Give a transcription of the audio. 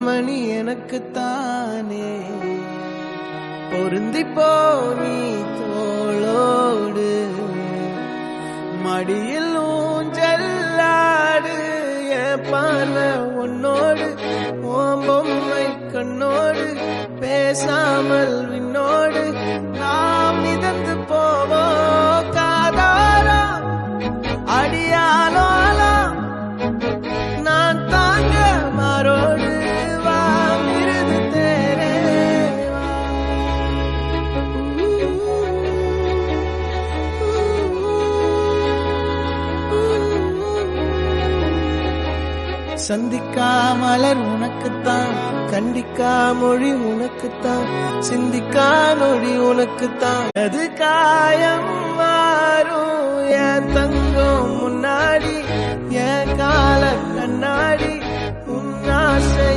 மணி எனக்குத்தானே பொருந்திப்போ நீ தோளோடு மடியில் ஊஞ்சல்லாடு என் பார்வை உன்னோடு ஓம் பொம்மை கண்ணோடு பேசாமல் விண்ணோடு நாம் மிதந்து போவோம் காதாரா அடியாலோலாம் நான் தாங்க மாறோடு வா மிருது தேரே சந்திக்கா மலர் உனக்குத்தான் கண்டிக்கா மொழி உனக்குத்தான் சிந்திக்கா நொடி உனக்குத்தான் அது காயம் மாறும் என் தங்கம் முன்னாடி என் கால கண்ணாடி உன் ஆசை